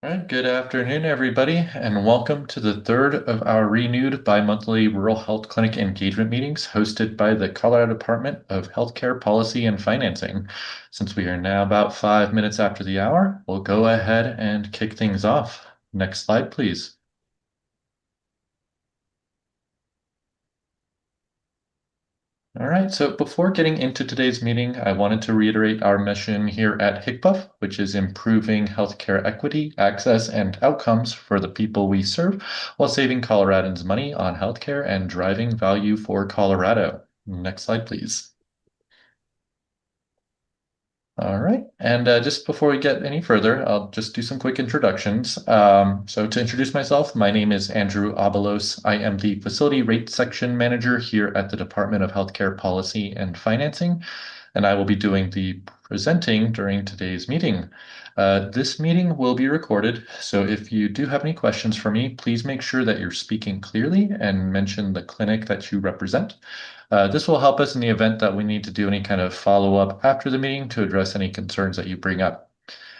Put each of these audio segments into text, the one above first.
All right, good afternoon, everybody, and welcome to the third of our renewed bi-monthly Rural Health Clinic engagement meetings hosted by the Colorado Department of Healthcare Policy and Financing. Since we are now about 5 minutes after the hour, we'll go ahead and kick things off. Next slide, please. All right, so before getting into today's meeting, I wanted to reiterate our mission here at HCPUF, which is improving healthcare equity, access, and outcomes for the people we serve while saving Coloradans money on healthcare and driving value for Colorado. Next slide, please. All right, and just before we get any further, I'll just do some quick introductions. So to introduce myself, my name is Andrew Abalos. I am the Facility Rate Section Manager here at the Department of Healthcare Policy and Financing, and I will be doing the presenting during today's meeting. This meeting will be recorded, so if you do have any questions for me, please make sure that you're speaking clearly and mention the clinic that you represent. This will help us in the event that we need to do any kind of follow-up after the meeting to address any concerns that you bring up.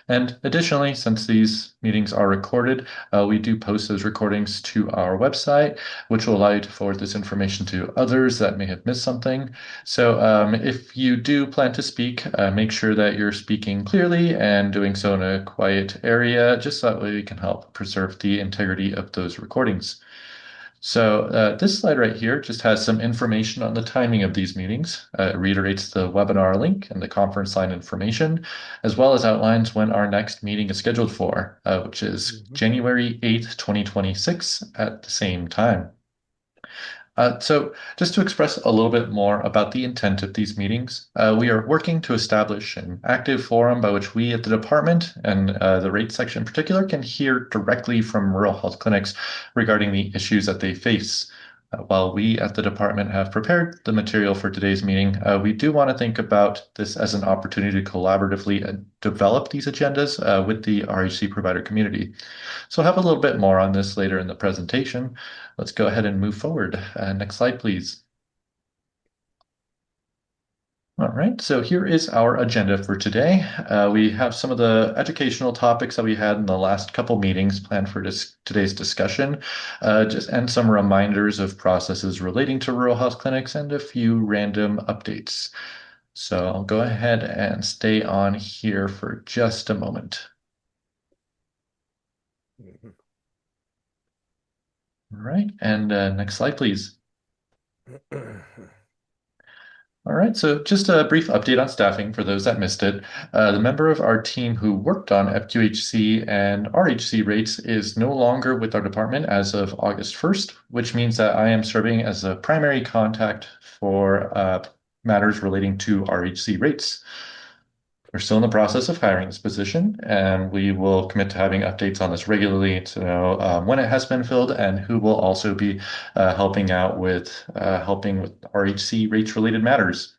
And additionally, since these meetings are recorded, we do post those recordings to our website, which will allow you to forward this information to others that may have missed something. So if you do plan to speak, make sure that you're speaking clearly and doing so in a quiet area, just so that way we can help preserve the integrity of those recordings. So this slide right here just has some information on the timing of these meetings. It reiterates the webinar link and the conference line information, as well as outlines when our next meeting is scheduled for, which is January 8th, 2026 at the same time. So just to express a little bit more about the intent of these meetings, we are working to establish an active forum by which we at the department and the rate section in particular can hear directly from rural health clinics regarding the issues that they face. While we at the department have prepared the material for today's meeting, we do want to think about this as an opportunity to collaboratively develop these agendas with the RHC provider community. So I'll have a little bit more on this later in the presentation. Let's go ahead and move forward. Next slide, please. All right, so here is our agenda for today. We have some of the educational topics that we had in the last couple meetings planned for today's discussion, and some reminders of processes relating to rural health clinics and a few random updates. So I'll go ahead and stay on here for just a moment. All right, and next slide, please. All right, so just a brief update on staffing for those that missed it. The member of our team who worked on FQHC and RHC rates is no longer with our department as of August 1st, which means that I am serving as a primary contact for matters relating to RHC rates. We're still in the process of hiring this position, and we will commit to having updates on this regularly to know when it has been filled and who will also be helping with RHC rates related matters.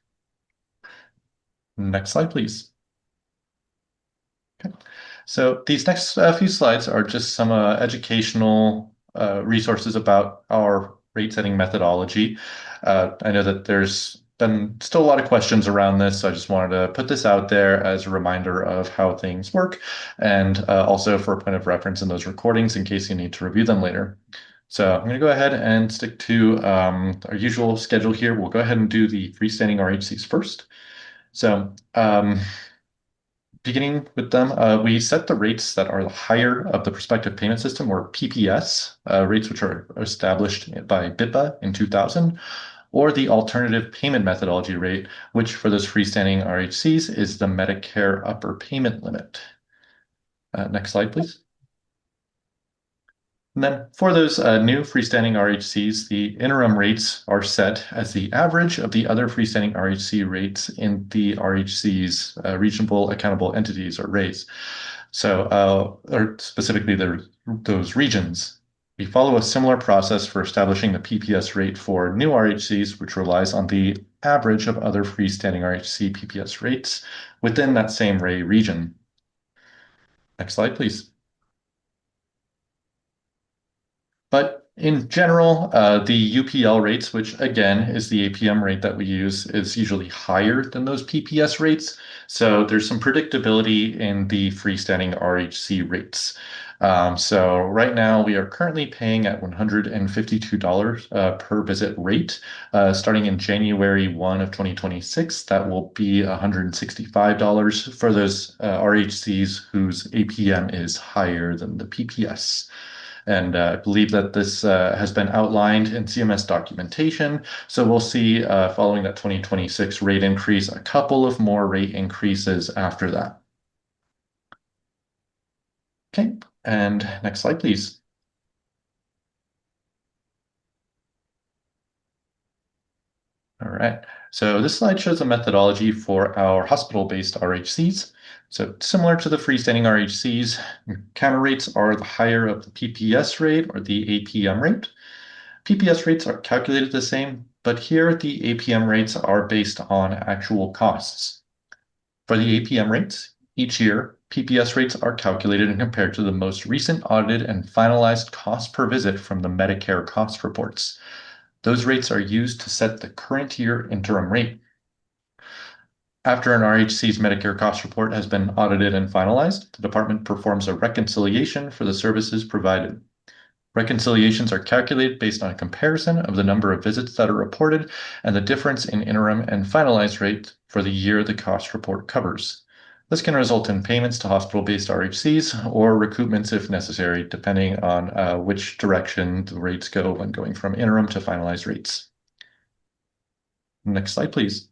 Next slide, please. Okay. So these next few slides are just some educational resources about our rate setting methodology. I know that there's been still a lot of questions around this, so I just wanted to put this out there as a reminder of how things work, and also for a point of reference in those recordings in case you need to review them later. So I'm going to go ahead and stick to our usual schedule here. We'll go ahead and do the freestanding RHCs first. So beginning with them, we set the rates that are the higher of the prospective payment system, or PPS, rates which are established by BIPA in 2000, or the alternative payment methodology rate, which for those freestanding RHCs is the Medicare upper payment limit. Next slide, please. And then for those new freestanding RHCs, the interim rates are set as the average of the other freestanding RHC rates in the RHC's reasonable accountable entities, or RAEs. So, or specifically those regions. We follow a similar process for establishing the PPS rate for new RHCs, which relies on the average of other freestanding RHC PPS rates within that same RAE region. Next slide, please. But In general, the UPL rates, which again is the APM rate that we use, is usually higher than those PPS rates. So there's some predictability in the freestanding RHC rates. So right now we are currently paying at $152 per visit rate. Starting in January 1 of 2026, that will be $165 for those RHCs whose APM is higher than the PPS. And I believe that this has been outlined in CMS documentation. So we'll see following that 2026 rate increase, a couple of more rate increases after that. Okay, and next slide, please. All right, so this slide shows a methodology for our hospital-based RHCs. So similar to the freestanding RHCs, counter rates are the higher of the PPS rate or the APM rate. PPS rates are calculated the same, but here the APM rates are based on actual costs. For the APM rates, each year, PPS rates are calculated and compared to the most recent audited and finalized cost per visit from the Medicare cost reports. Those rates are used to set the current year interim rate. After an RHC's Medicare cost report has been audited and finalized, the department performs a reconciliation for the services provided. Reconciliations are calculated based on a comparison of the number of visits that are reported and the difference in interim and finalized rate for the year the cost report covers. This can result in payments to hospital-based RHCs or recoupments if necessary, depending on which direction the rates go when going from interim to finalized rates. Next slide, please.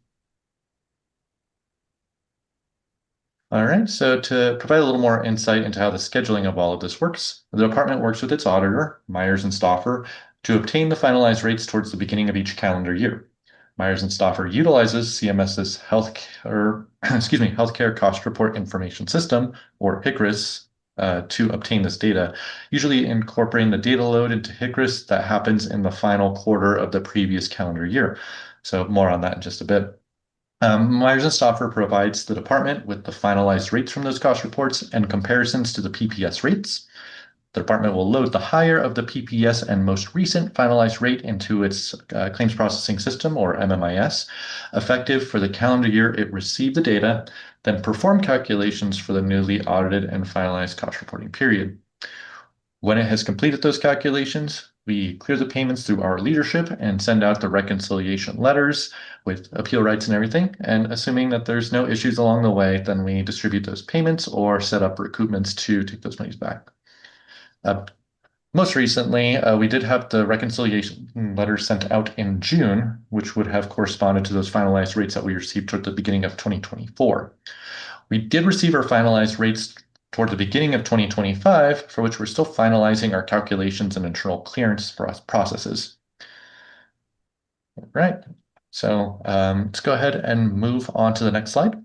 All right, so to provide a little more insight into how the scheduling of all of this works, the department works with its auditor, Myers and Stauffer, to obtain the finalized rates towards the beginning of each calendar year. Myers and Stauffer utilizes CMS's Healthcare Cost Report Information System, or HCRIS, to obtain this data, usually incorporating the data load into HCRIS that happens in the final quarter of the previous calendar year. So more on that in just a bit. Myers and Stauffer provides the department with the finalized rates from those cost reports and comparisons to the PPS rates. The department will load the higher of the PPS and most recent finalized rate into its claims processing system, or MMIS, effective for the calendar year it received the data, then perform calculations for the newly audited and finalized cost reporting period. When it has completed those calculations, we clear the payments through our leadership and send out the reconciliation letters with appeal rights and everything. And assuming that there's no issues along the way, then we distribute those payments or set up recoupments to take those monies back. Most recently, we did have the reconciliation letter sent out in June, which would have corresponded to those finalized rates that we received toward the beginning of 2024. We did receive our finalized rates toward the beginning of 2025, for which we're still finalizing our calculations and internal clearance processes. All right, so let's go ahead and move on to the next slide.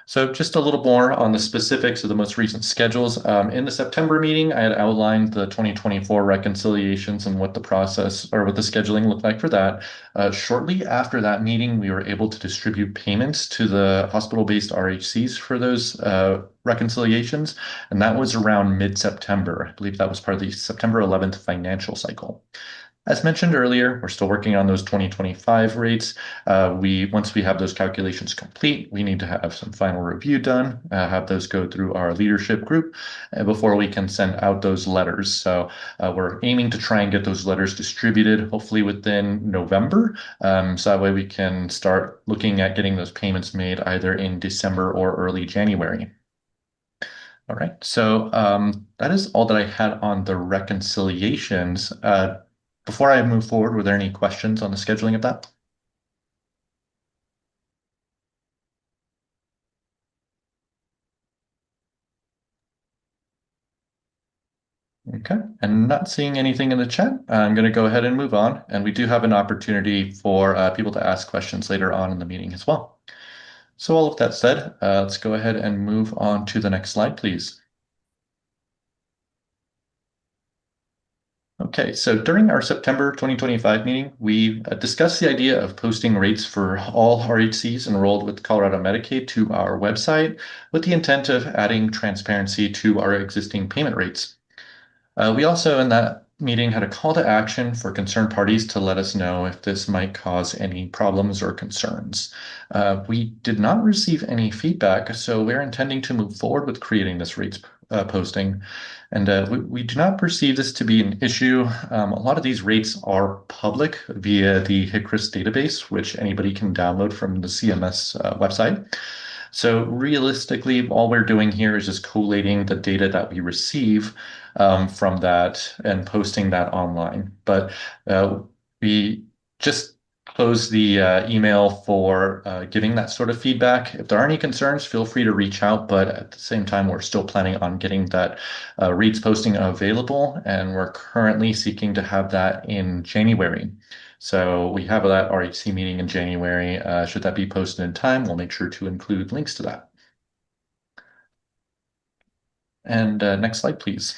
So just a little more on the specifics of the most recent schedules. In the September meeting, I had outlined the 2024 reconciliations and what the process or what the scheduling looked like for that. Shortly after that meeting, we were able to distribute payments to the hospital-based RHCs for those reconciliations, and that was around mid-September. I believe that was part of the September 11th financial cycle. As mentioned earlier, we're still working on those 2025 rates. Once we have those calculations complete, we need to have some final review done, have those go through our leadership group before we can send out those letters. So we're aiming to try and get those letters distributed, hopefully within November. So that way we can start looking at getting those payments made either in December or early January. All right, so that is all that I had on the reconciliations. Before I move forward, were there any questions on the scheduling of that? Okay, and not seeing anything in the chat, I'm going to go ahead and move on. And we do have an opportunity for people to ask questions later on in the meeting as well. So all of that said, let's go ahead and move on to the next slide, please. Okay, so during our September 2025 meeting, we discussed the idea of posting rates for all RHCs enrolled with Colorado Medicaid to our website with the intent of adding transparency to our existing payment rates. We also, in that meeting had a call to action for concerned parties to let us know if this might cause any problems or concerns. We did not receive any feedback, so we're intending to move forward with creating this rates posting. And we do not perceive this to be an issue. A lot of these rates are public via the HCRIS database, which anybody can download from the CMS website. So realistically, all we're doing here is just collating the data that we receive from that and posting that online. But we just close the email for giving that sort of feedback. If there are any concerns, feel free to reach out. But at the same time, we're still planning on getting that rates posting available, and we're currently seeking to have that in January. So we have that RHC meeting in January. Should that be posted in time, we'll make sure to include links to that. And next slide, please.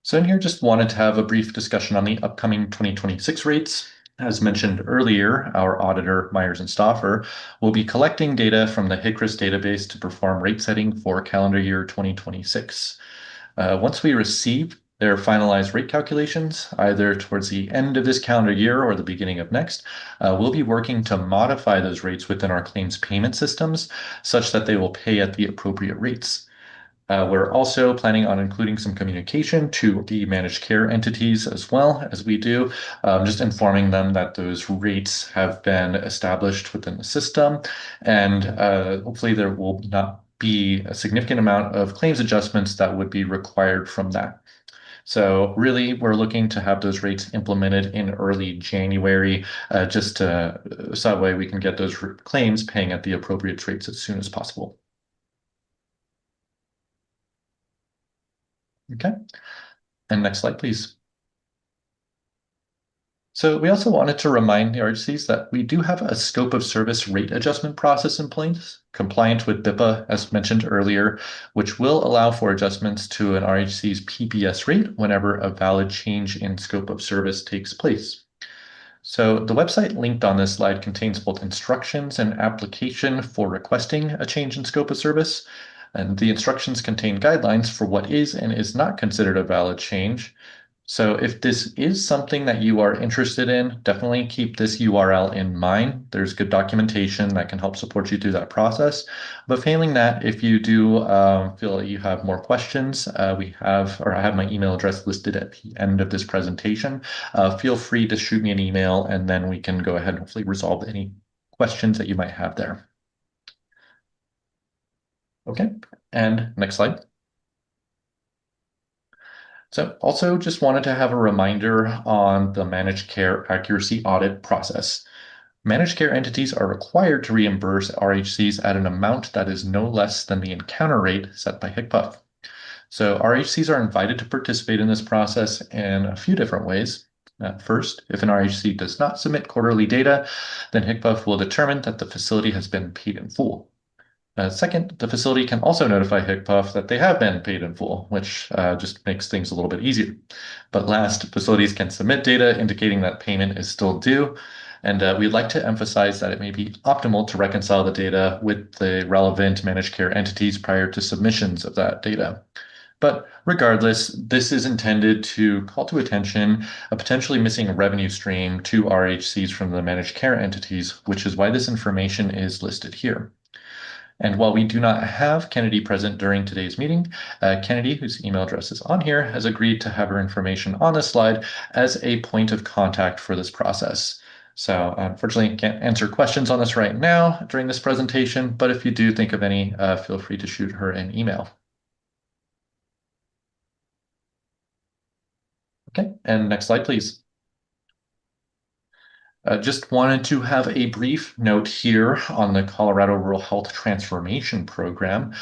So in here, just wanted to have a brief discussion on the upcoming 2026 rates. As mentioned earlier, our auditor, Myers and Stauffer, will be collecting data from the HCRIS database to perform rate setting for calendar year 2026. Once we receive their finalized rate calculations, either towards the end of this calendar year or the beginning of next, we'll be working to modify those rates within our claims payment systems such that they will pay at the appropriate rates. We're also planning on including some communication to the managed care entities as well as we do, just informing them that those rates have been established within the system, and hopefully there will not be a significant amount of claims adjustments that would be required from that. So really, we're looking to have those rates implemented in early January, just so that way we can get those claims paying at the appropriate rates as soon as possible. Okay, and next slide, please. So we also wanted to remind the RHCs that we do have a scope of service rate adjustment process in place, compliant with BIPA, as mentioned earlier, which will allow for adjustments to an RHC's PPS rate whenever a valid change in scope of service takes place. So the website linked on this slide contains both instructions and application for requesting a change in scope of service. And the instructions contain guidelines for what is and is not considered a valid change. So if this is something that you are interested in, definitely keep this URL in mind. There's good documentation that can help support you through that process. But failing that, if you do feel that you have more questions, I have my email address listed at the end of this presentation. Feel free to shoot me an email, and then we can go ahead and hopefully resolve any questions that you might have there. Okay, and next slide. So also just wanted to have a reminder on the managed care accuracy audit process. Managed care entities are required to reimburse RHCs at an amount that is no less than the encounter rate set by HCPUF. So RHCs are invited to participate in this process in a few different ways. First, if an RHC does not submit quarterly data, then HCPUF will determine that the facility has been paid in full. Second, the facility can also notify HCPUF that they have been paid in full, which just makes things a little bit easier. But last, facilities can submit data indicating that payment is still due. And we'd like to emphasize that it may be optimal to reconcile the data with the relevant managed care entities prior to submissions of that data. But regardless, this is intended to call to attention a potentially missing revenue stream to RHCs from the managed care entities, which is why this information is listed here. And while we do not have Kennedy present during today's meeting, Kennedy, whose email address is on here, has agreed to have her information on this slide as a point of contact for this process. So unfortunately, I can't answer questions on this right now during this presentation, but if you do think of any, feel free to shoot her an email. Okay, and next slide, please. Just wanted to have a brief note here on the Colorado Rural Health Transformation Program.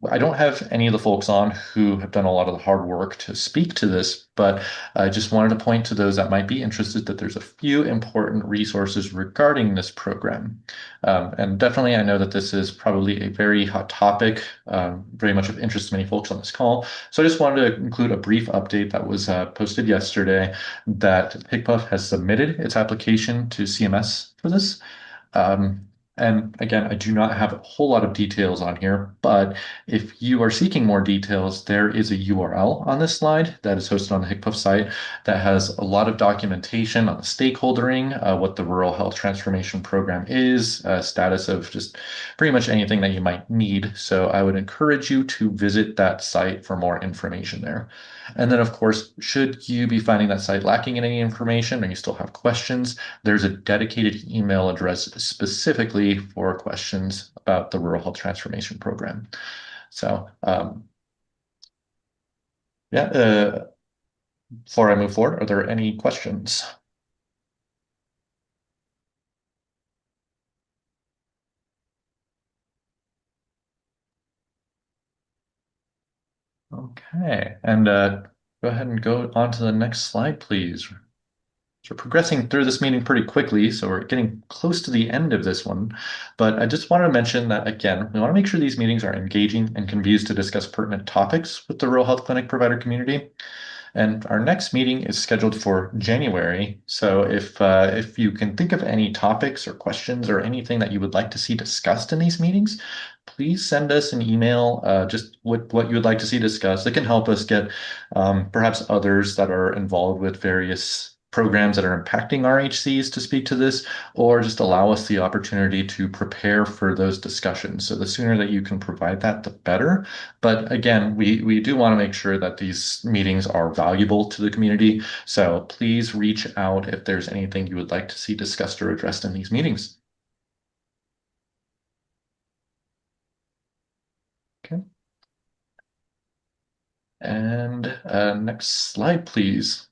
I don't have any of the folks on who have done a lot of the hard work to speak to this, but I just wanted to point to those that might be interested that there's a few important resources regarding this program. And definitely, I know that this is probably a very hot topic, very much of interest to many folks on this call. So I just wanted to include a brief update that was posted yesterday that HCPUF has submitted its application to CMS for this. And again, I do not have a whole lot of details on here, but if you are seeking more details, there is a URL on this slide that is hosted on the HCPF site that has a lot of documentation on the stakeholdering, what the Rural Health Transformation Program is, status of just pretty much anything that you might need. So I would encourage you to visit that site for more information there. And then, of course, should you be finding that site lacking in any information or you still have questions, there's a dedicated email address specifically for questions about the Rural Health Transformation Program. So, yeah, before I move forward, are there any questions? Okay, and go ahead and go on to the next slide, please. So we're progressing through this meeting pretty quickly, so we're getting close to the end of this one. But I just wanted to mention that, again, we want to make sure these meetings are engaging and can be used to discuss pertinent topics with the rural health clinic provider community. And our next meeting is scheduled for January. So if you can think of any topics or questions or anything that you would like to see discussed in these meetings, please send us an email, just what you would like to see discussed. It can help us get perhaps others that are involved with various programs that are impacting RHCs to speak to this, or just allow us the opportunity to prepare for those discussions. So the sooner that you can provide that, the better. But again, we do want to make sure that these meetings are valuable to the community. So please reach out if there's anything you would like to see discussed or addressed in these meetings. Okay. And next slide, please.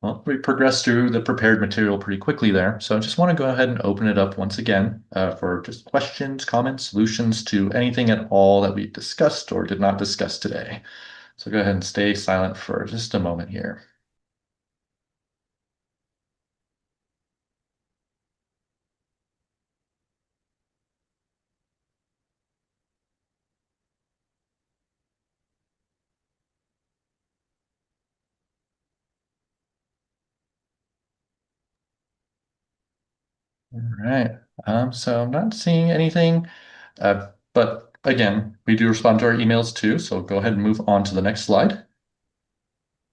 Well, we progressed through the prepared material pretty quickly there, so I just want to go ahead and open it up once again for just questions, comments, solutions to anything at all that we discussed or did not discuss today. So go ahead and stay silent for just a moment here. All right. So I'm not seeing anything, but again, we do respond to our emails too, so go ahead and move on to the next slide.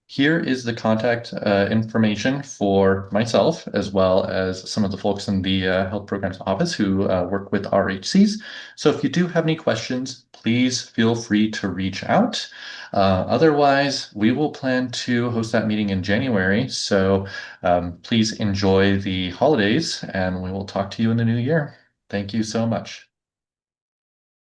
Here is the contact information for myself, as well as some of the folks in the health programs office who work with RHCs. So if you do have any questions, please feel free to reach out. Otherwise, we will plan to host that meeting in January. So please enjoy the holidays, and we will talk to you in the new year. Thank you so much.